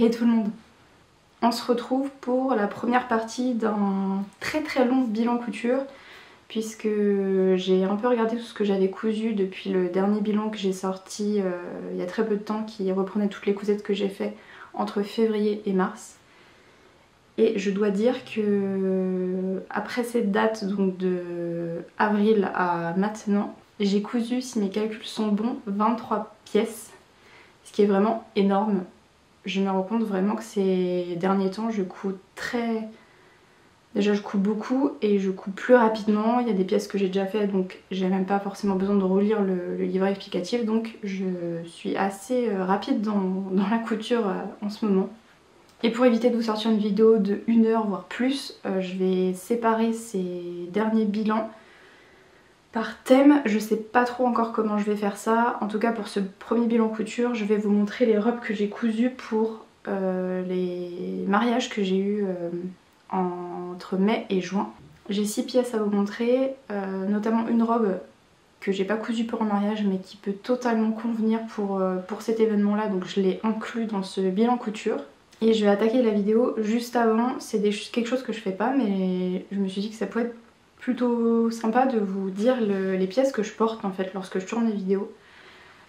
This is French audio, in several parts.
Hey tout le monde! On se retrouve pour la première partie d'un très long bilan couture puisque j'ai un peu regardé tout ce que j'avais cousu depuis le dernier bilan que j'ai sorti il y a très peu de temps, qui reprenait toutes les cousettes que j'ai fait entre février et mars. Et je dois dire que après cette date, donc de avril à maintenant, j'ai cousu, si mes calculs sont bons, 23 pièces, ce qui est vraiment énorme. Je me rends compte vraiment que ces derniers temps je couds Déjà je couds beaucoup et je couds plus rapidement. Il y a des pièces que j'ai déjà fait, donc j'ai même pas forcément besoin de relire le livret explicatif, donc je suis assez rapide dans la couture en ce moment. Et pour éviter de vous sortir une vidéo de 1 heure voire plus, je vais séparer ces derniers bilans par thème. Je sais pas trop encore comment je vais faire ça. En tout cas pour ce premier bilan couture, je vais vous montrer les robes que j'ai cousues pour les mariages que j'ai eu entre mai et juin. J'ai 6 pièces à vous montrer, notamment une robe que j'ai pas cousue pour un mariage mais qui peut totalement convenir pour cet événement là, donc je l'ai inclus dans ce bilan couture. Et je vais attaquer la vidéo juste avant. C'est quelque chose que je fais pas, mais je me suis dit que ça pouvait être plutôt sympa de vous dire les pièces que je porte en fait lorsque je tourne les vidéos.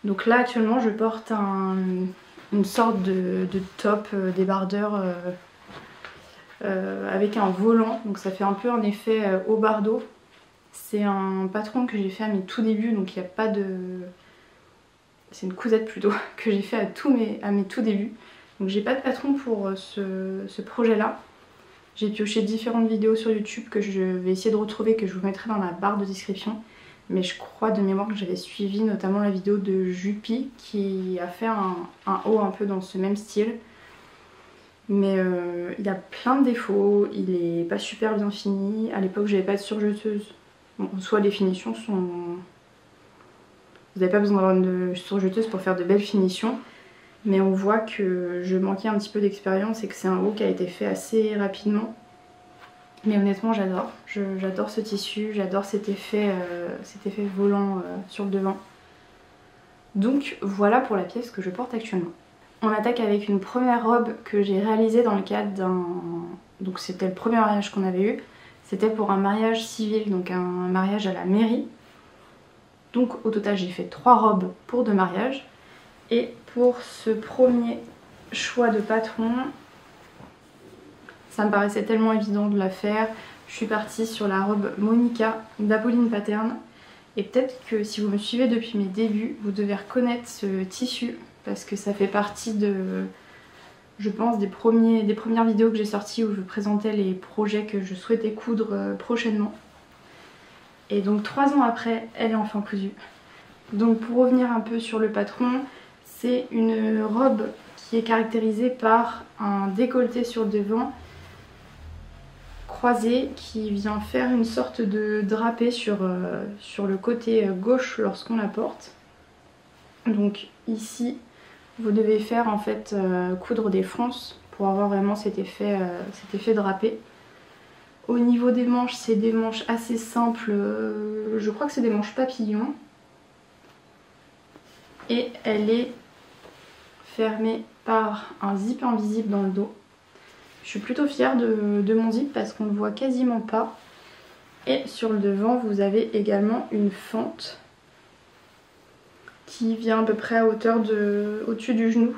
Donc là actuellement je porte une sorte de top débardeur avec un volant, donc ça fait un peu un effet haut bardeau. C'est un patron que j'ai fait à mes tout débuts, donc il n'y a pas de... C'est une cousette plutôt que j'ai fait à mes tout débuts. Donc j'ai pas de patron pour ce projet là. J'ai pioché différentes vidéos sur YouTube que je vais essayer de retrouver, que je vous mettrai dans la barre de description. Mais je crois de mémoire que j'avais suivi notamment la vidéo de Juppie qui a fait un haut un peu dans ce même style. Mais il a plein de défauts, il est pas super bien fini. À l'époque j'avais pas de surjeteuse. Bon, soit les finitions sont... Vous n'avez pas besoin d'avoir une surjeteuse pour faire de belles finitions. Mais on voit que je manquais un petit peu d'expérience et que c'est un haut qui a été fait assez rapidement. Mais honnêtement j'adore, j'adore ce tissu, j'adore cet effet volant sur le devant. Donc voilà pour la pièce que je porte actuellement. On attaque avec une première robe que j'ai réalisée dans le cadre d'un... Donc c'était le premier mariage qu'on avait eu. C'était pour un mariage civil, donc un mariage à la mairie. Donc au total j'ai fait 3 robes pour 2 mariages. Et pour ce premier choix de patron, ça me paraissait tellement évident de la faire. Je suis partie sur la robe Monica d'Apolline Pattern. Et peut-être que si vous me suivez depuis mes débuts, vous devez reconnaître ce tissu. Parce que ça fait partie de, je pense, des premières vidéos que j'ai sorties où je présentais les projets que je souhaitais coudre prochainement. Et donc 3 ans après, elle est enfin cousue. Donc pour revenir un peu sur le patron, c'est une robe qui est caractérisée par un décolleté sur le devant croisé qui vient faire une sorte de drapé sur le côté gauche lorsqu'on la porte. Donc ici vous devez faire en fait coudre des fronces pour avoir vraiment cet effet drapé. Au niveau des manches, c'est des manches assez simples, je crois que c'est des manches papillons. Et elle est fermée par un zip invisible dans le dos. Je suis plutôt fière de mon zip parce qu'on ne le voit quasiment pas. Et sur le devant vous avez également une fente qui vient à peu près à hauteur au-dessus du genou.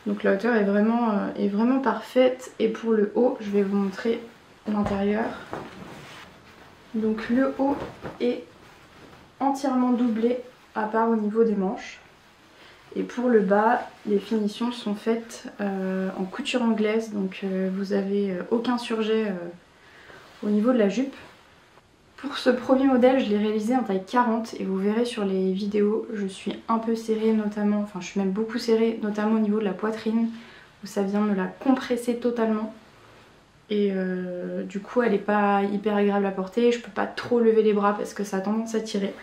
Donc la hauteur est vraiment parfaite. Et pour le haut, je vais vous montrer l'intérieur. Donc le haut est entièrement doublé à part au niveau des manches. Et pour le bas, les finitions sont faites en couture anglaise, donc vous avez aucun surjet au niveau de la jupe. Pour ce premier modèle, je l'ai réalisé en taille 40 et vous verrez sur les vidéos, je suis un peu serrée notamment, enfin je suis même beaucoup serrée, notamment au niveau de la poitrine où ça vient me la compresser totalement. Et du coup elle n'est pas hyper agréable à porter, je peux pas trop lever les bras parce que ça a tendance à tirer.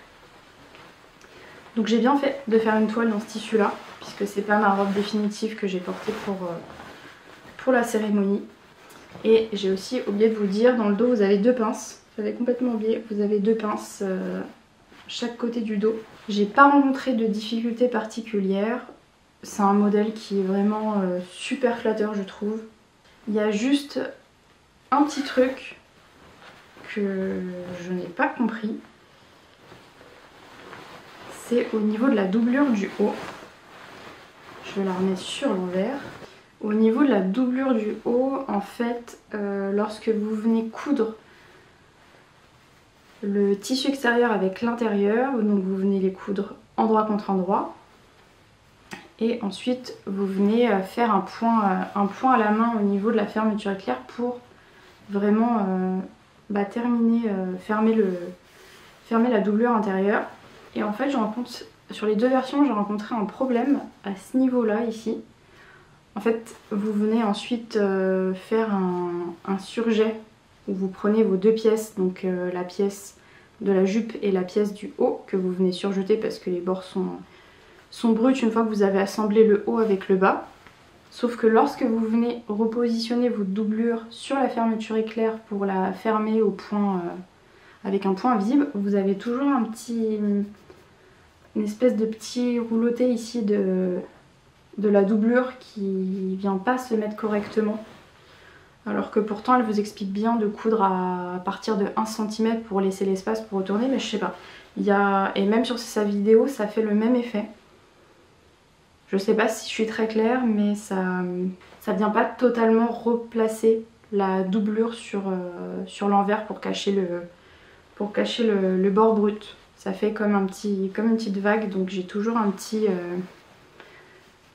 Donc j'ai bien fait de faire une toile dans ce tissu là, puisque c'est pas ma robe définitive que j'ai portée pour la cérémonie. Et j'ai aussi oublié de vous dire, dans le dos vous avez 2 pinces, j'avais complètement oublié, vous avez 2 pinces chaque côté du dos. J'ai pas rencontré de difficultés particulières, C'est un modèle qui est vraiment super flatteur, je trouve. Il y a juste un petit truc que je n'ai pas compris. C'est au niveau de la doublure du haut. Je vais la remettre sur l'envers. Au niveau de la doublure du haut, en fait, lorsque vous venez coudre le tissu extérieur avec l'intérieur, donc vous venez les coudre endroit contre endroit. Et ensuite, vous venez faire un point à la main au niveau de la fermeture éclair pour vraiment terminer, fermer la doublure intérieure. Et en fait, sur les deux versions, j'ai rencontré un problème à ce niveau-là, ici. En fait, vous venez ensuite faire un surjet où vous prenez vos deux pièces, donc la pièce de la jupe et la pièce du haut que vous venez surjeter parce que les bords sont bruts une fois que vous avez assemblé le haut avec le bas. Sauf que lorsque vous venez repositionner votre doublure sur la fermeture éclair pour la fermer au point avec un point visible, vous avez toujours une espèce de petit rouleauté ici de la doublure qui vient pas se mettre correctement. Alors que pourtant elle vous explique bien de coudre à partir de 1 cm pour laisser l'espace pour retourner, mais je sais pas. Et même sur sa vidéo ça fait le même effet. Je sais pas si je suis très claire, mais ça vient pas totalement replacer la doublure sur l'envers pour cacher le bord brut. Ça fait comme une petite vague, donc j'ai toujours un petit...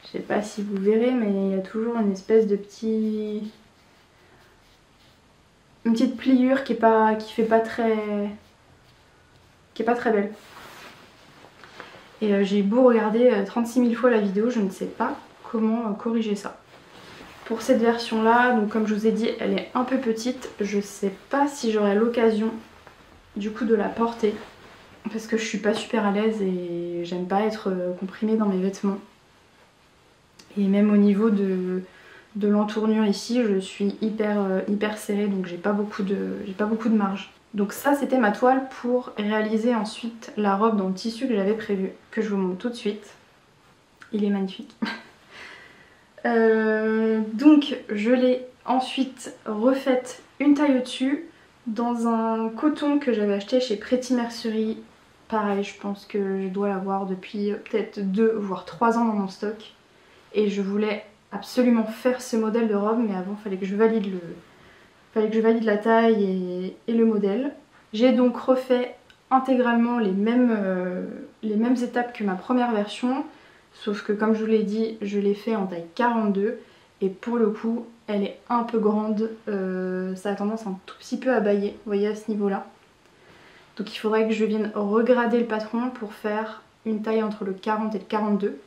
je sais pas si vous verrez, mais il y a toujours une espèce de une petite pliure qui est pas très belle. Et j'ai beau regarder 36 000 fois la vidéo, je ne sais pas comment corriger ça. Pour cette version là, donc comme je vous ai dit, elle est un peu petite. Je sais pas si j'aurai l'occasion du coup de la porter. Parce que je suis pas super à l'aise et j'aime pas être comprimée dans mes vêtements. Et même au niveau de l'entournure ici, je suis hyper serrée, donc j'ai pas beaucoup de marge. Donc ça c'était ma toile pour réaliser ensuite la robe dans le tissu que j'avais prévu, que je vous montre tout de suite. Il est magnifique. Donc je l'ai ensuite refaite une taille au-dessus dans un coton que j'avais acheté chez Pretty Mercerie. Pareil, je pense que je dois l'avoir depuis peut-être 2 voire 3 ans dans mon stock. Et je voulais absolument faire ce modèle de robe, mais avant il fallait que je valide la taille et le modèle. J'ai donc refait intégralement les mêmes étapes que ma première version, sauf que comme je vous l'ai dit, je l'ai fait en taille 42 et pour le coup elle est un peu grande, ça a tendance un tout petit peu à bâiller, vous voyez à ce niveau-là. Donc il faudrait que je vienne regrader le patron pour faire une taille entre le 40 et le 42.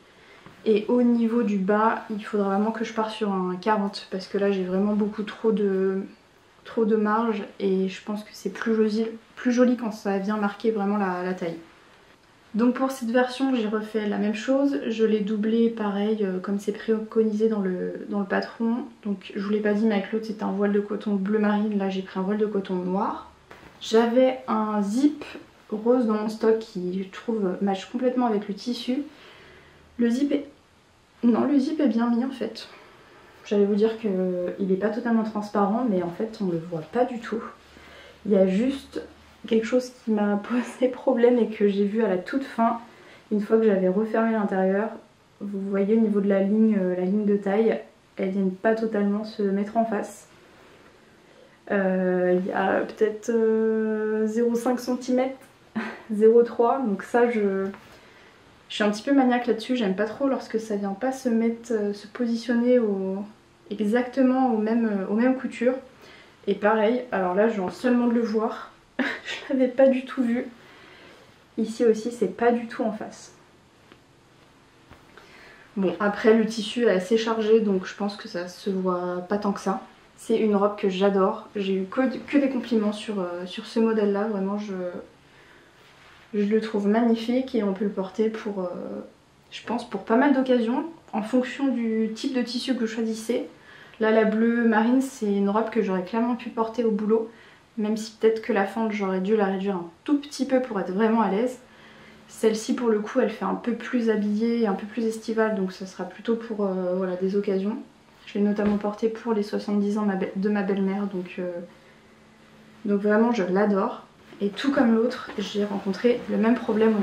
Et au niveau du bas, il faudra vraiment que je parte sur un 40 parce que là j'ai vraiment beaucoup trop de marge et je pense que c'est plus joli quand ça vient marquer vraiment la taille. Donc pour cette version j'ai refait la même chose, je l'ai doublé pareil comme c'est préconisé dans le patron. Donc je vous l'ai pas dit mais avec l'autre c'était un voile de coton bleu marine, là j'ai pris un voile de coton noir. J'avais un zip rose dans mon stock qui je trouve match complètement avec le tissu. Le zip est bien mis en fait. J'allais vous dire qu'il n'est pas totalement transparent mais en fait on ne le voit pas du tout. Il y a juste quelque chose qui m'a posé problème et que j'ai vu à la toute fin, une fois que j'avais refermé l'intérieur. Vous voyez au niveau de la ligne de taille, elles viennent pas totalement se mettre en face. Il y a peut-être 0,5 cm, 0,3, donc ça je suis un petit peu maniaque là-dessus, j'aime pas trop lorsque ça vient pas se positionner exactement aux mêmes coutures. Et pareil, alors là je viens seulement de le voir, je l'avais pas du tout vu. Ici aussi c'est pas du tout en face. Bon après le tissu est assez chargé donc je pense que ça se voit pas tant que ça. C'est une robe que j'adore, j'ai eu que des compliments sur ce modèle là, vraiment je le trouve magnifique et on peut le porter pour, je pense, pour pas mal d'occasions en fonction du type de tissu que vous choisissez. Là la bleue marine c'est une robe que j'aurais clairement pu porter au boulot, même si peut-être que la fente j'aurais dû la réduire un tout petit peu pour être vraiment à l'aise. Celle-ci pour le coup elle fait un peu plus habillée, un peu plus estivale, donc ce sera plutôt pour voilà, des occasions. Je l'ai notamment portée pour les 70 ans de ma belle-mère, donc vraiment je l'adore. Et tout comme l'autre, j'ai rencontré le même problème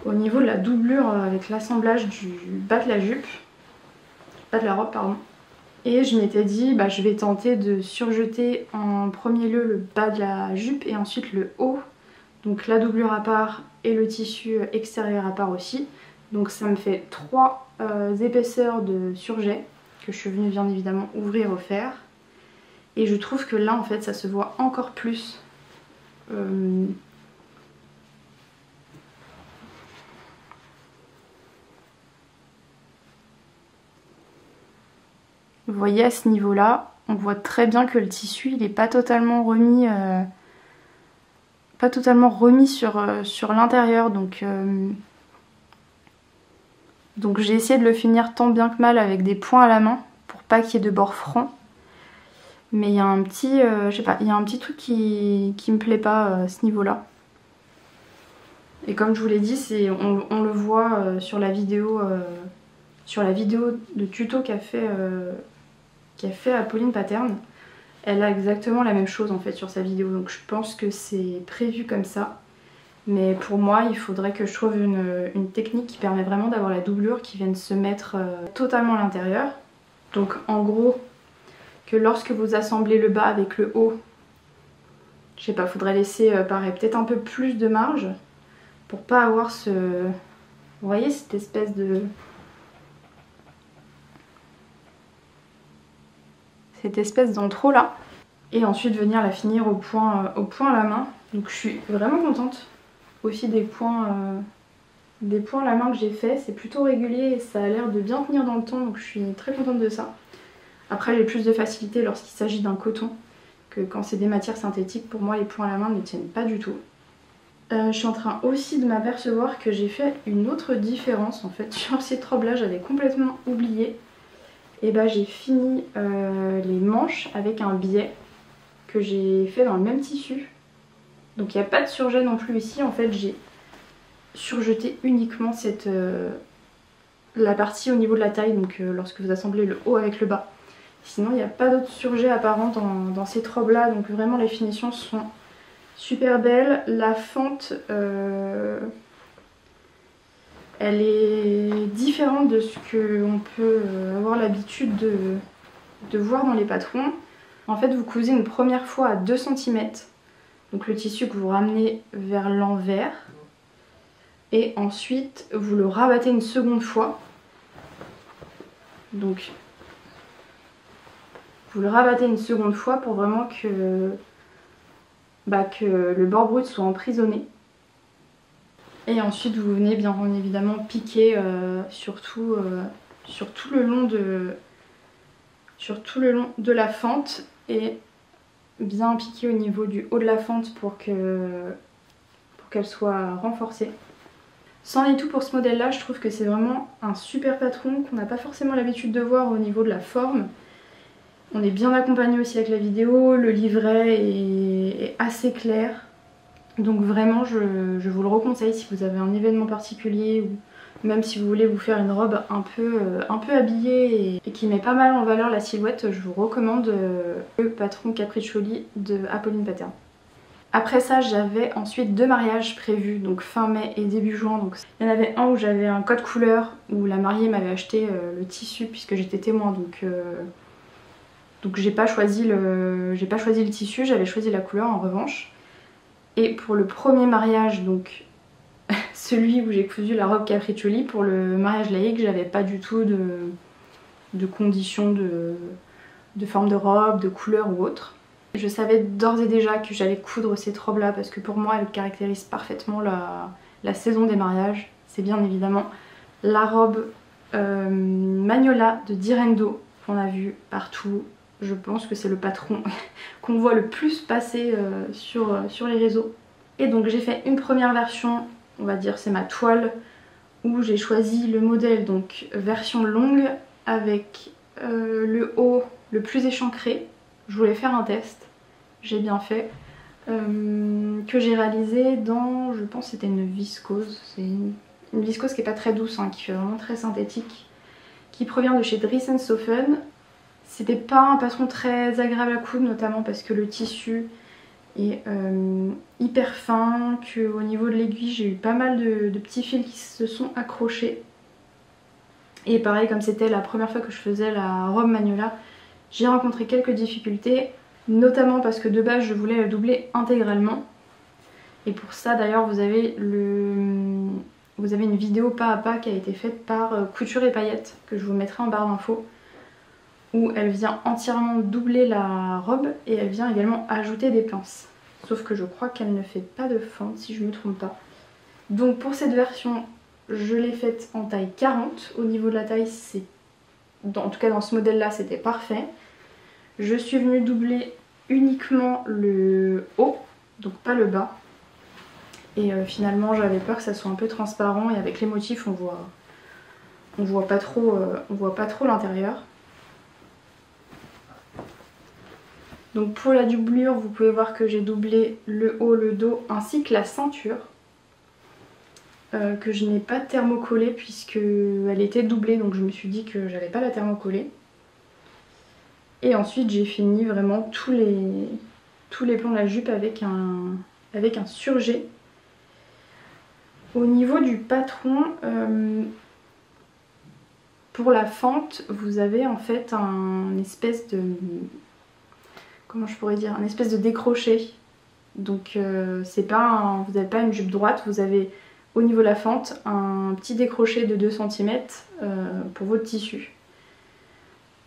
au niveau de la doublure avec l'assemblage du bas de la jupe, bas de la robe pardon. Et je m'étais dit bah, je vais tenter de surjeter en premier lieu le bas de la jupe et ensuite le haut, donc la doublure à part et le tissu extérieur à part aussi. Donc ça me fait 3 épaisseurs de surjet que je suis venue bien évidemment ouvrir au fer. Et je trouve que là en fait ça se voit encore plus. Vous voyez à ce niveau là, on voit très bien que le tissu il n'est pas totalement remis, sur l'intérieur. Donc j'ai essayé de le finir tant bien que mal avec des points à la main pour pas qu'il y ait de bord franc. Mais il y a un petit, je sais pas, il y a un petit truc qui me plaît pas à ce niveau-là. Et comme je vous l'ai dit, on le voit sur la vidéo de tuto qu'a fait Apolline Pattern. Elle a exactement la même chose en fait sur sa vidéo, donc je pense que c'est prévu comme ça. Mais pour moi, il faudrait que je trouve une technique qui permet vraiment d'avoir la doublure qui vienne se mettre totalement à l'intérieur. Donc en gros, que lorsque vous assemblez le bas avec le haut, je sais pas, faudrait laisser pareil peut-être un peu plus de marge pour pas avoir ce... Vous voyez cette espèce de... d'entrée là. Et ensuite venir la finir au point à la main. Donc je suis vraiment contente aussi des points à la main que j'ai fait. C'est plutôt régulier et ça a l'air de bien tenir dans le temps, donc je suis très contente de ça. Après j'ai plus de facilité lorsqu'il s'agit d'un coton que quand c'est des matières synthétiques. Pour moi les points à la main ne tiennent pas du tout. Je suis en train aussi de m'apercevoir que j'ai fait une autre différence en fait sur cette robe là, j'avais complètement oublié. Et bah j'ai fini les manches avec un biais que j'ai fait dans le même tissu. Donc il n'y a pas de surjet non plus ici, en fait j'ai surjeté uniquement la partie au niveau de la taille, donc lorsque vous assemblez le haut avec le bas. Sinon il n'y a pas d'autre surjet apparent dans cette robe là, donc vraiment les finitions sont super belles. La fente elle est différente de ce qu'on peut avoir l'habitude de voir dans les patrons. En fait vous cousez une première fois à 2 cm, donc le tissu que vous ramenez vers l'envers, et ensuite vous le rabattez une seconde fois. Donc vous le rabattez une seconde fois pour vraiment que le bord brut soit emprisonné. Et ensuite vous venez bien évidemment piquer sur tout le long de la fente, et bien piquer au niveau du haut de la fente pour qu'elle soit renforcée. C'en est tout pour ce modèle là, je trouve que c'est vraiment un super patron qu'on n'a pas forcément l'habitude de voir au niveau de la forme. On est bien accompagné aussi avec la vidéo, le livret est assez clair. Donc vraiment je vous le reconseille si vous avez un événement particulier, ou même si vous voulez vous faire une robe un peu habillée et qui met pas mal en valeur la silhouette, je vous recommande le patron Capriccioli de Apolline Pattern. Après ça j'avais ensuite 2 mariages prévus, donc fin mai et début juin. Donc il y en avait un où j'avais un code couleur, où la mariée m'avait acheté le tissu puisque j'étais témoin, donc j'ai pas choisi le tissu, j'avais choisi la couleur en revanche. Et pour le premier mariage, donc celui où j'ai cousu la robe Capriccioli, pour le mariage laïque, j'avais pas du tout de conditions de forme de robe, de couleur ou autre. Je savais d'ores et déjà que j'allais coudre cette robe là parce que pour moi elle caractérise parfaitement la saison des mariages. C'est bien évidemment la robe Magnola de Direndo qu'on a vu partout. Je pense que c'est le patron qu'on voit le plus passer sur les réseaux. Et donc j'ai fait une première version, on va dire c'est ma toile, où j'ai choisi le modèle donc version longue avec le haut le plus échancré. Je voulais faire un test, j'ai bien fait. que j'ai réalisé dans, je pense c'était une viscose. C'est une viscose qui est pas très douce, hein, qui fait vraiment très synthétique, qui provient de chez Dries & Soffen. C'était pas un patron très agréable à coudre, notamment parce que le tissu est hyper fin, qu'au niveau de l'aiguille j'ai eu pas mal de petits fils qui se sont accrochés. Et pareil, comme c'était la première fois que je faisais la robe Magnolia, j'ai rencontré quelques difficultés, notamment parce que de base je voulais la doubler intégralement. Et pour ça d'ailleurs vous avez une vidéo pas à pas qui a été faite par Couture et Paillettes, que je vous mettrai en barre d'infos, où elle vient entièrement doubler la robe et elle vient également ajouter des pinces. Sauf que je crois qu'elle ne fait pas de fente si je ne me trompe pas. Donc pour cette version, je l'ai faite en taille 40. Au niveau de la taille, en tout cas dans ce modèle là, c'était parfait. Je suis venue doubler uniquement le haut, donc pas le bas. Et finalement j'avais peur que ça soit un peu transparent et avec les motifs on voit pas trop l'intérieur. Donc pour la doublure, vous pouvez voir que j'ai doublé le haut, le dos ainsi que la ceinture. Que je n'ai pas thermocollée puisqu'elle était doublée, donc je me suis dit que j'allais pas la thermocoller. Et ensuite j'ai fini vraiment tous les plans de la jupe avec un surjet. Au niveau du patron, pour la fente, vous avez en fait un espèce de... comment je pourrais dire, un espèce de décroché. Donc c'est pas vous n'avez pas une jupe droite, vous avez au niveau de la fente un petit décroché de 2 cm pour votre tissu.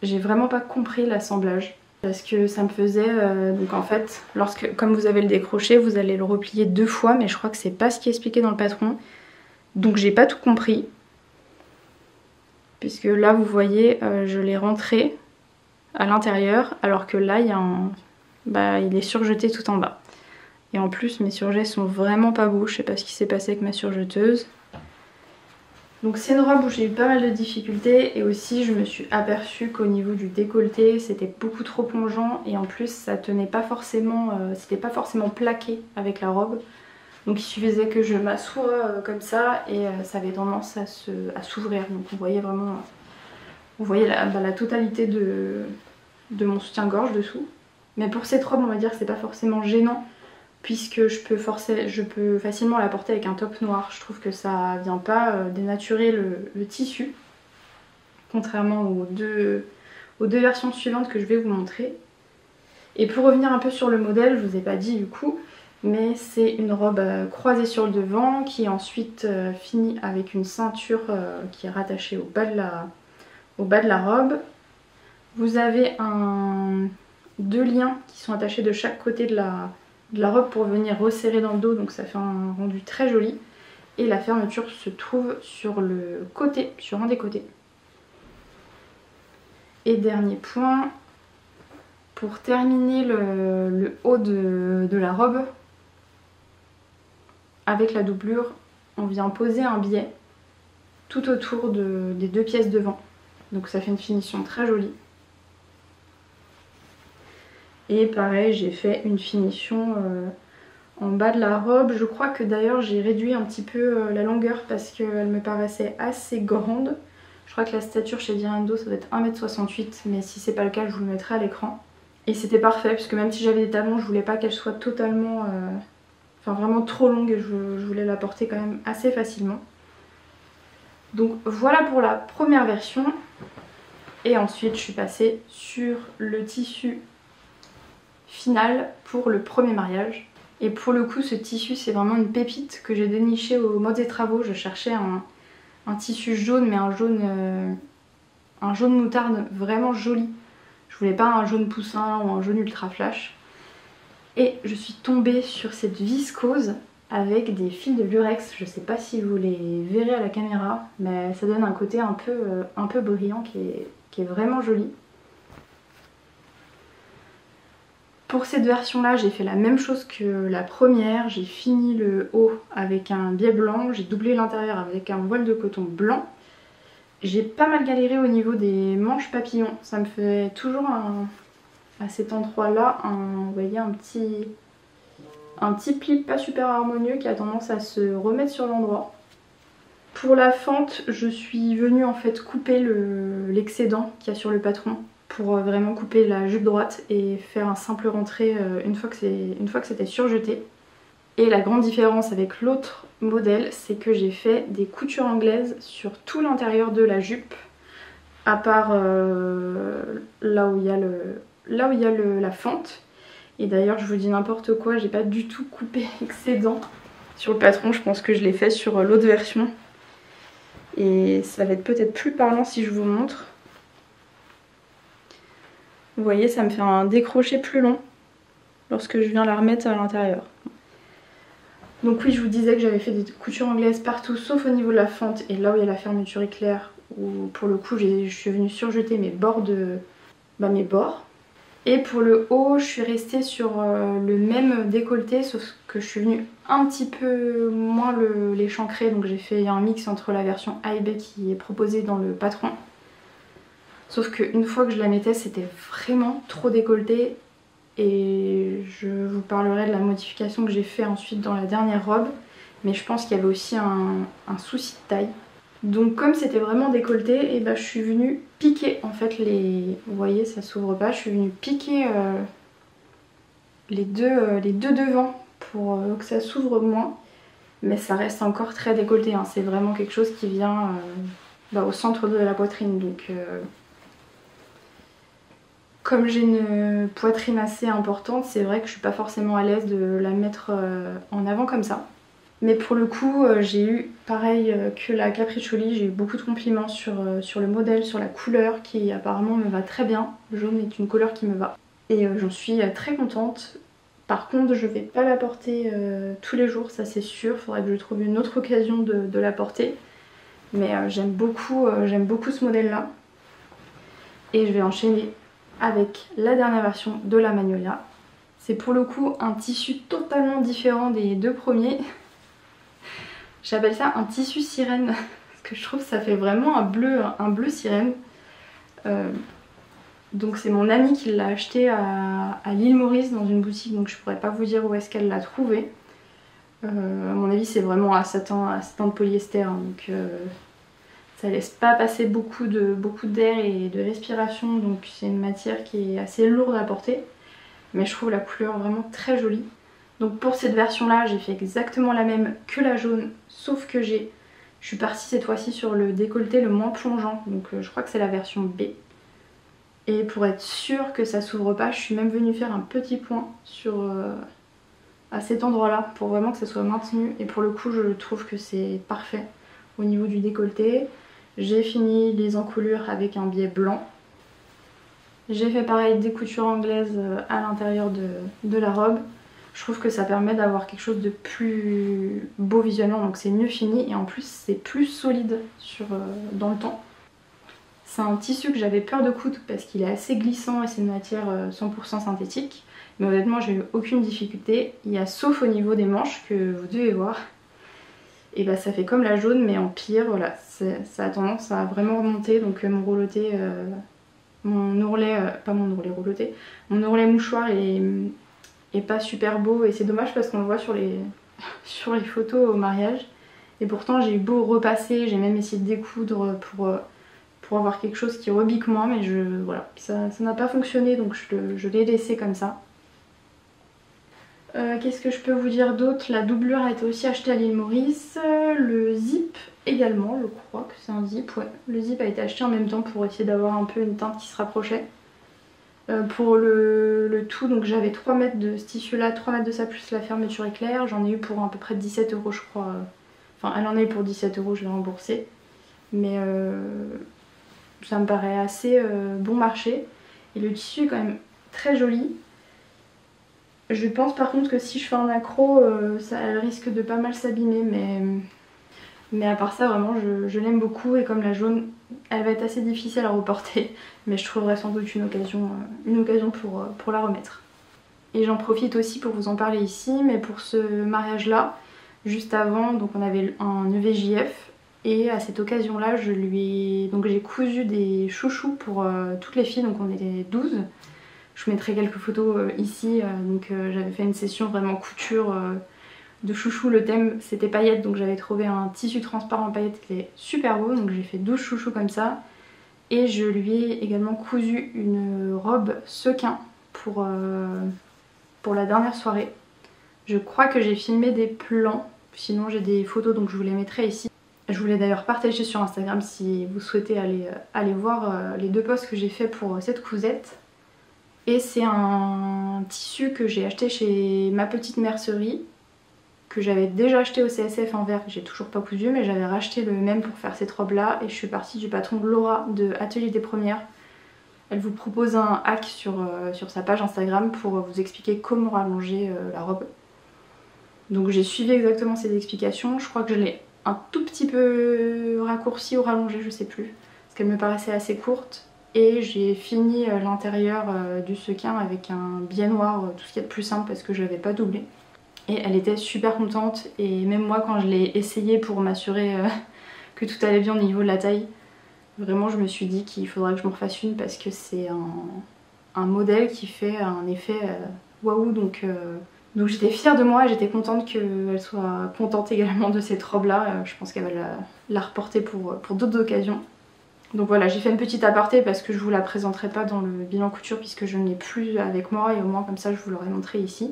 J'ai vraiment pas compris l'assemblage parce que ça me faisait donc en fait comme vous avez le décroché, vous allez le replier 2 fois, mais je crois que c'est pas ce qui est expliqué dans le patron, donc j'ai pas tout compris puisque là vous voyez je l'ai rentré à l'intérieur, alors que là il y a il est surjeté tout en bas. Et en plus mes surjets sont vraiment pas beaux, je sais pas ce qui s'est passé avec ma surjeteuse. Donc c'est une robe où j'ai eu pas mal de difficultés et aussi je me suis aperçue qu'au niveau du décolleté c'était beaucoup trop plongeant et en plus ça tenait pas forcément, c'était pas forcément plaqué avec la robe. Donc il suffisait que je m'assoie comme ça et ça avait tendance à s'ouvrir. Donc on voyait vraiment, la totalité de mon soutien-gorge dessous. Mais pour cette robe on va dire que c'est pas forcément gênant, puisque je peux facilement la porter avec un top noir. Je trouve que ça vient pas dénaturer le tissu, contrairement aux deux versions suivantes que je vais vous montrer. Et pour revenir un peu sur le modèle, je vous ai pas dit du coup, mais c'est une robe croisée sur le devant qui est ensuite finie avec une ceinture qui est rattachée au bas de la robe. Vous avez deux liens qui sont attachés de chaque côté de la robe pour venir resserrer dans le dos, donc ça fait un rendu très joli. Et la fermeture se trouve sur le côté, sur un des côtés. Et dernier point, pour terminer le haut de la robe, avec la doublure, on vient poser un biais tout autour des 2 pièces devant. Donc ça fait une finition très jolie. Et pareil, j'ai fait une finition en bas de la robe. Je crois que d'ailleurs j'ai réduit un petit peu la longueur parce qu'elle me paraissait assez grande. Je crois que la stature chez Virendo ça doit être 1,68 m, mais si c'est pas le cas je vous le mettrai à l'écran. Et c'était parfait puisque même si j'avais des talons, je voulais pas qu'elle soit totalement... vraiment trop longue et je voulais la porter quand même assez facilement. Donc voilà pour la première version. Et ensuite je suis passée sur le tissu final pour le premier mariage. Et pour le coup ce tissu c'est vraiment une pépite que j'ai déniché au Modes et Travaux. Je cherchais un tissu jaune, mais un jaune moutarde vraiment joli. Je voulais pas un jaune poussin ou un jaune ultra flash. Et je suis tombée sur cette viscose avec des fils de lurex. Je sais pas si vous les verrez à la caméra, mais ça donne un côté un peu brillant qui est vraiment joli. Pour cette version là j'ai fait la même chose que la première. J'ai fini le haut avec un biais blanc, j'ai doublé l'intérieur avec un voile de coton blanc. J'ai pas mal galéré au niveau des manches papillons. Ça me fait toujours à cet endroit là vous voyez, un petit un petit pli pas super harmonieux qui a tendance à se remettre sur l'endroit. Pour la fente, je suis venue en fait couper l'excédent qu'il y a sur le patron pour vraiment couper la jupe droite et faire un simple rentré une fois que c'était surjeté. Et la grande différence avec l'autre modèle, c'est que j'ai fait des coutures anglaises sur tout l'intérieur de la jupe, à part là où il y a la fente. Et d'ailleurs, je vous dis n'importe quoi, j'ai pas du tout coupé l'excédent sur le patron, je pense que je l'ai fait sur l'autre version. Et ça va être peut-être plus parlant si je vous montre. Vous voyez, ça me fait un décroché plus long lorsque je viens la remettre à l'intérieur. Donc oui, je vous disais que j'avais fait des coutures anglaises partout sauf au niveau de la fente et là où il y a la fermeture éclair où pour le coup je suis venue surjeter mes bords mes bords. Et pour le haut, je suis restée sur le même décolleté sauf que je suis venue un petit peu moins l'échancrer. Donc j'ai fait un mix entre la version A et B qui est proposée dans le patron. Sauf qu'une fois que je la mettais, c'était vraiment trop décolleté. Et je vous parlerai de la modification que j'ai fait ensuite dans la dernière robe. Mais je pense qu'il y avait aussi un souci de taille. Donc comme c'était vraiment décolleté, et ben, je suis venue piquer en fait les... Vous voyez, ça s'ouvre pas. Je suis venue piquer les deux devants pour que ça s'ouvre moins. Mais ça reste encore très décolleté. Hein. C'est vraiment quelque chose qui vient au centre de la poitrine. Donc... Comme j'ai une poitrine assez importante, c'est vrai que je suis pas forcément à l'aise de la mettre en avant comme ça. Mais pour le coup, j'ai eu, pareil que la Capriccioli, j'ai eu beaucoup de compliments sur le modèle, sur la couleur qui apparemment me va très bien. Le jaune est une couleur qui me va. Et j'en suis très contente. Par contre, je vais pas la porter tous les jours, ça c'est sûr. Faudrait que je trouve une autre occasion de la porter. Mais j'aime beaucoup ce modèle-là. Et je vais enchaîner avec la dernière version de la Magnolia. C'est pour le coup un tissu totalement différent des deux premiers. J'appelle ça un tissu sirène parce que je trouve que ça fait vraiment un bleu sirène. Donc c'est mon amie qui l'a acheté à l'île Maurice dans une boutique, donc je pourrais pas vous dire où est-ce qu'elle l'a trouvé. À mon avis c'est vraiment à satin de polyester, hein, donc ça laisse pas passer beaucoup d'air et de respiration, donc c'est une matière qui est assez lourde à porter. Mais je trouve la couleur vraiment très jolie. Donc pour cette version là, j'ai fait exactement la même que la jaune, sauf que je suis partie cette fois-ci sur le décolleté le moins plongeant. Donc je crois que c'est la version B. Et pour être sûre que ça s'ouvre pas, je suis même venue faire un petit point à cet endroit là pour vraiment que ça soit maintenu. Et pour le coup, je trouve que c'est parfait au niveau du décolleté. J'ai fini les encolures avec un biais blanc. J'ai fait pareil des coutures anglaises à l'intérieur de la robe. Je trouve que ça permet d'avoir quelque chose de plus beau visuellement, donc c'est mieux fini et en plus c'est plus solide dans le temps. C'est un tissu que j'avais peur de coudre parce qu'il est assez glissant et c'est une matière 100% synthétique. Mais honnêtement j'ai eu aucune difficulté, il y a sauf au niveau des manches que vous devez voir. Et bah ça fait comme la jaune mais en pire, voilà, ça a tendance à vraiment remonter, donc mon rouloté, mon ourlet mouchoir est pas super beau et c'est dommage parce qu'on le voit sur les photos au mariage. Et pourtant j'ai eu beau repasser, j'ai même essayé de découdre pour avoir quelque chose qui rebique moins, mais voilà, ça n'a pas fonctionné donc je l'ai laissé comme ça. Qu'est-ce que je peux vous dire d'autre? La doublure a été aussi achetée à l'île Maurice. Le zip également, je crois que c'est un zip, ouais. Le zip a été acheté en même temps pour essayer d'avoir un peu une teinte qui se rapprochait. Pour le tout, donc j'avais 3 mètres de ce tissu là, 3 mètres de ça plus la fermeture éclair. J'en ai eu pour à peu près 17 € je crois. Enfin elle en a eu pour 17 €, je l'ai remboursé. Mais ça me paraît assez bon marché. Et le tissu est quand même très joli. Je pense par contre que si je fais un accro, elle risque de pas mal s'abîmer, mais à part ça vraiment je l'aime beaucoup et comme la jaune elle va être assez difficile à reporter, mais je trouverai sans doute une occasion pour la remettre. Et j'en profite aussi pour vous en parler ici, mais pour ce mariage là, juste avant, donc on avait un EVJF et à cette occasion là j'ai cousu des chouchous pour toutes les filles, donc on était 12. Je vous mettrai quelques photos ici. Donc j'avais fait une session vraiment couture de chouchou. Le thème c'était paillettes, donc j'avais trouvé un tissu transparent paillettes qui est super beau. Donc j'ai fait 12 chouchous comme ça. Et je lui ai également cousu une robe sequin pour la dernière soirée. Je crois que j'ai filmé des plans, sinon j'ai des photos donc je vous les mettrai ici. Je voulais d'ailleurs partager sur Instagram si vous souhaitez aller voir les 2 posts que j'ai fait pour cette cousette. Et c'est un tissu que j'ai acheté chez Ma Petite Mercerie, que j'avais déjà acheté au CSF en vert, que j'ai toujours pas cousu, mais j'avais racheté le même pour faire cette robe là. Et je suis partie du patron Laura de Atelier des Premières. Elle vous propose un hack sur sa page Instagram pour vous expliquer comment rallonger la robe. Donc j'ai suivi exactement ses explications. Je crois que je l'ai un tout petit peu raccourci ou rallongé, je sais plus, parce qu'elle me paraissait assez courte. Et j'ai fini l'intérieur du sequin avec un biais noir, tout ce qu'il y a de plus simple parce que je l'avais pas doublé. Et elle était super contente, et même moi quand je l'ai essayé pour m'assurer que tout allait bien au niveau de la taille, vraiment je me suis dit qu'il faudrait que je m'en refasse une parce que c'est un modèle qui fait un effet waouh. Donc j'étais fière de moi, j'étais contente qu'elle soit contente également de cette robe là. Je pense qu'elle va la reporter pour d'autres occasions. Donc voilà, j'ai fait une petite aparté parce que je vous la présenterai pas dans le bilan couture puisque je ne l'ai plus avec moi, et au moins comme ça je vous l'aurai montré ici.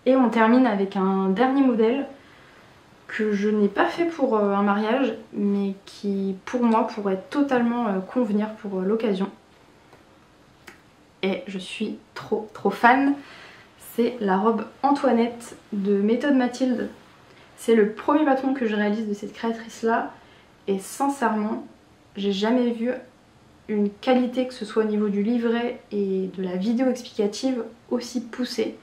Et on termine avec un dernier modèle que je n'ai pas fait pour un mariage, mais qui pour moi pourrait totalement convenir pour l'occasion. Et je suis trop fan. C'est la robe Antoinette de Méthode Mathilde. C'est le premier patron que je réalise de cette créatrice là, et sincèrement j'ai jamais vu une qualité, que ce soit au niveau du livret et de la vidéo explicative, aussi poussée.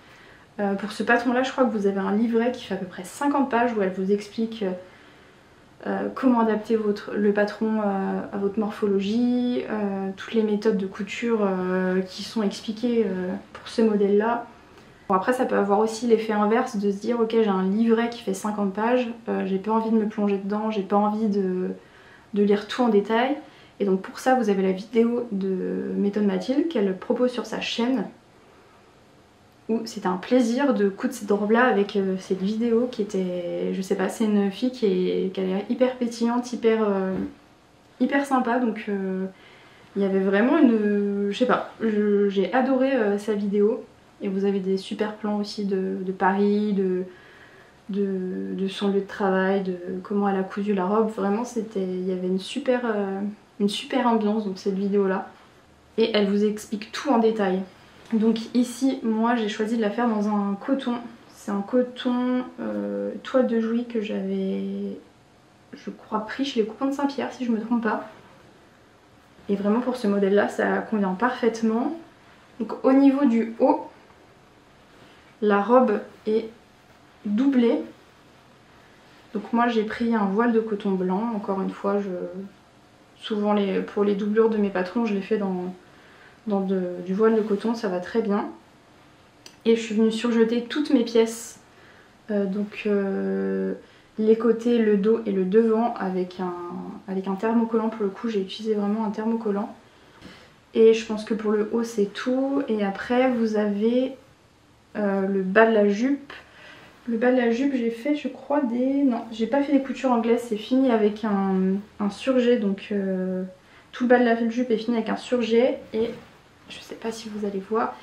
Pour ce patron là je crois que vous avez un livret qui fait à peu près 50 pages où elle vous explique comment adapter le patron à votre morphologie, toutes les méthodes de couture qui sont expliquées pour ce modèle là. Bon, après ça peut avoir aussi l'effet inverse de se dire ok, j'ai un livret qui fait 50 pages, j'ai pas envie de me plonger dedans, j'ai pas envie de lire tout en détail. Et donc pour ça vous avez la vidéo de Méthode Mathilde qu'elle propose sur sa chaîne, où c'était un plaisir de coudre cette robe là avec cette vidéo qui était, je sais pas, c'est une fille qui a l'air hyper pétillante, hyper sympa. Donc il y avait vraiment je sais pas, j'ai adoré sa vidéo. Et vous avez des super plans aussi de Paris, de son lieu de travail, de comment elle a cousu la robe. Vraiment il y avait une super ambiance dans cette vidéo là. Et elle vous explique tout en détail. Donc ici moi j'ai choisi de la faire dans un coton. C'est un coton toile de Jouy que j'avais, je crois, pris chez les copains de Saint-Pierre si je me trompe pas. Et vraiment pour ce modèle là ça convient parfaitement. Donc au niveau du haut, la robe est doublée. Donc moi j'ai pris un voile de coton blanc. Encore une fois, souvent pour les doublures de mes patrons je les fais dans du voile de coton, ça va très bien. Et je suis venue surjeter toutes mes pièces, les côtés, le dos et le devant avec un thermocollant. Pour le coup j'ai utilisé vraiment un thermocollant. Et je pense que pour le haut c'est tout. Et après vous avez le bas de la jupe. Le bas de la jupe j'ai fait, je crois, non, j'ai pas fait des coutures anglaises, c'est fini avec un surjet. Donc tout le bas de la jupe est fini avec un surjet. Et je sais pas si vous allez voir,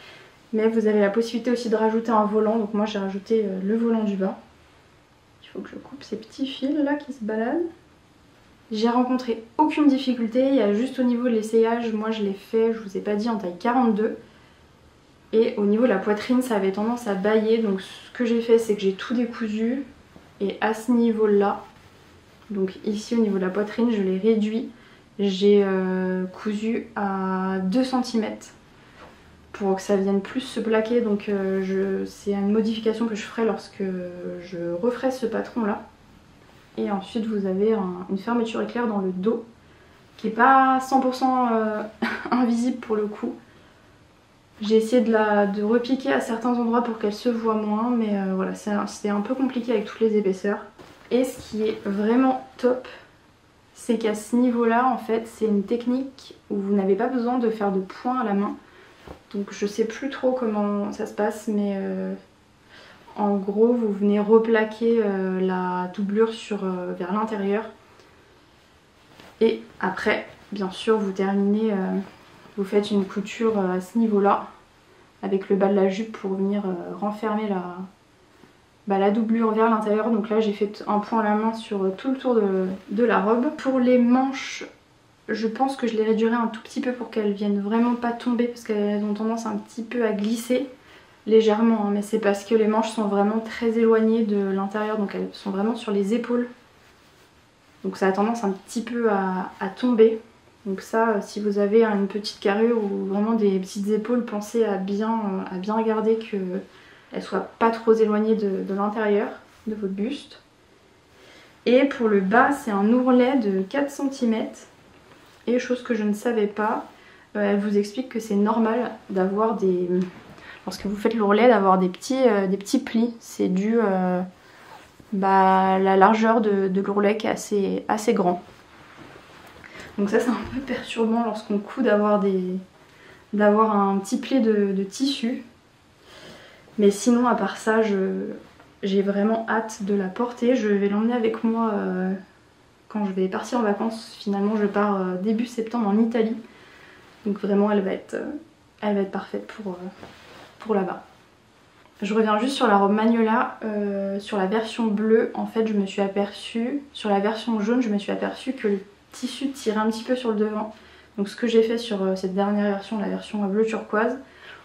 mais vous avez la possibilité aussi de rajouter un volant. Donc moi j'ai rajouté le volant du bas. Il faut que je coupe ces petits fils là qui se baladent. J'ai rencontré aucune difficulté, il y a juste au niveau de l'essayage, moi je l'ai fait, je vous ai pas dit, en taille 42. Et au niveau de la poitrine ça avait tendance à bâiller, donc ce que j'ai fait c'est que j'ai tout décousu. Et à ce niveau là, donc ici au niveau de la poitrine, je l'ai réduit. J'ai cousu à 2 cm pour que ça vienne plus se plaquer. Donc c'est une modification que je ferai lorsque je referai ce patron là. Et ensuite vous avez une fermeture éclair dans le dos qui est pas 100% invisible pour le coup. J'ai essayé de repiquer à certains endroits pour qu'elle se voit moins, mais voilà, c'était un peu compliqué avec toutes les épaisseurs. Et ce qui est vraiment top, c'est qu'à ce niveau là en fait c'est une technique où vous n'avez pas besoin de faire de point à la main. Donc je sais plus trop comment ça se passe, mais en gros vous venez replaquer la doublure vers l'intérieur. Et après, bien sûr, vous terminez, vous faites une couture à ce niveau-là, avec le bas de la jupe pour venir renfermer la doublure vers l'intérieur. Donc là j'ai fait un point à la main sur tout le tour de la robe. Pour les manches, je pense que je les réduirai un tout petit peu pour qu'elles viennent vraiment pas tomber, parce qu'elles ont tendance un petit peu à glisser légèrement, hein, mais c'est parce que les manches sont vraiment très éloignées de l'intérieur, donc elles sont vraiment sur les épaules. Donc ça a tendance un petit peu à tomber. Donc ça, si vous avez une petite carrure ou vraiment des petites épaules, pensez à bien regarder qu'elles ne soient pas trop éloignées de l'intérieur de votre buste. Et pour le bas, c'est un ourlet de 4 cm. Et chose que je ne savais pas, elle vous explique que c'est normal d'avoir lorsque vous faites l'ourlet, d'avoir des petits plis. C'est dû la largeur de l'ourlet qui est assez grand. Donc ça c'est un peu perturbant lorsqu'on coud d'avoir un petit pli de tissu. Mais sinon à part ça, j'ai vraiment hâte de la porter. Je vais l'emmener avec moi quand je vais partir en vacances. Finalement je pars début septembre en Italie. Donc vraiment elle va être parfaite pour là-bas. Je reviens juste sur la robe Magnolia, sur la version bleue, en fait je me suis aperçue, sur la version jaune je me suis aperçue que le tissu tirait un petit peu sur le devant. Donc ce que j'ai fait sur cette dernière version, la version bleu turquoise,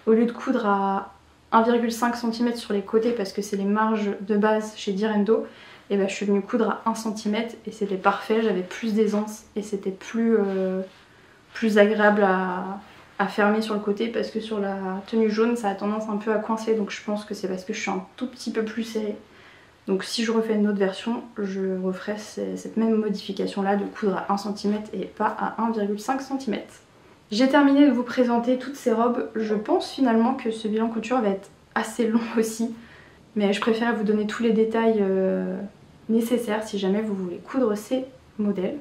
au lieu de coudre à 1,5 cm sur les côtés parce que c'est les marges de base chez Direndo, et je suis venue coudre à 1 cm et c'était parfait, j'avais plus d'aisance et c'était plus agréable à fermer sur le côté, parce que sur la tenue jaune ça a tendance un peu à coincer, donc je pense que c'est parce que je suis un tout petit peu plus serrée. Donc si je refais une autre version, je referai cette même modification là de coudre à 1 cm et pas à 1,5 cm. J'ai terminé de vous présenter toutes ces robes. Je pense finalement que ce bilan couture va être assez long aussi, mais je préfère vous donner tous les détails nécessaires si jamais vous voulez coudre ces modèles.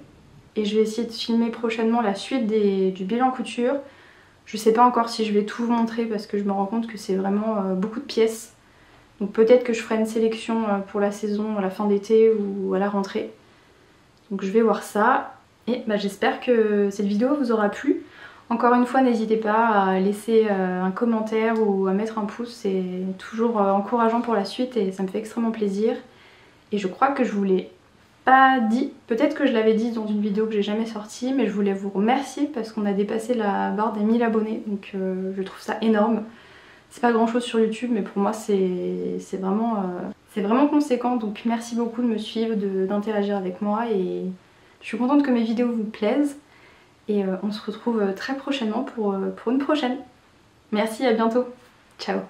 Et je vais essayer de filmer prochainement la suite du bilan couture. Je sais pas encore si je vais tout vous montrer parce que je me rends compte que c'est vraiment beaucoup de pièces. Donc peut-être que je ferai une sélection pour la saison, à la fin d'été ou à la rentrée. Donc je vais voir ça. Et j'espère que cette vidéo vous aura plu. Encore une fois, n'hésitez pas à laisser un commentaire ou à mettre un pouce. C'est toujours encourageant pour la suite et ça me fait extrêmement plaisir. Et je crois que je vous l'ai pas dit, peut-être que je l'avais dit dans une vidéo que j'ai jamais sortie, mais je voulais vous remercier parce qu'on a dépassé la barre des 1000 abonnés, donc je trouve ça énorme. C'est pas grand chose sur YouTube, mais pour moi c'est vraiment conséquent, donc merci beaucoup de me suivre, d'interagir avec moi, et je suis contente que mes vidéos vous plaisent, et on se retrouve très prochainement pour une prochaine. Merci, à bientôt, ciao.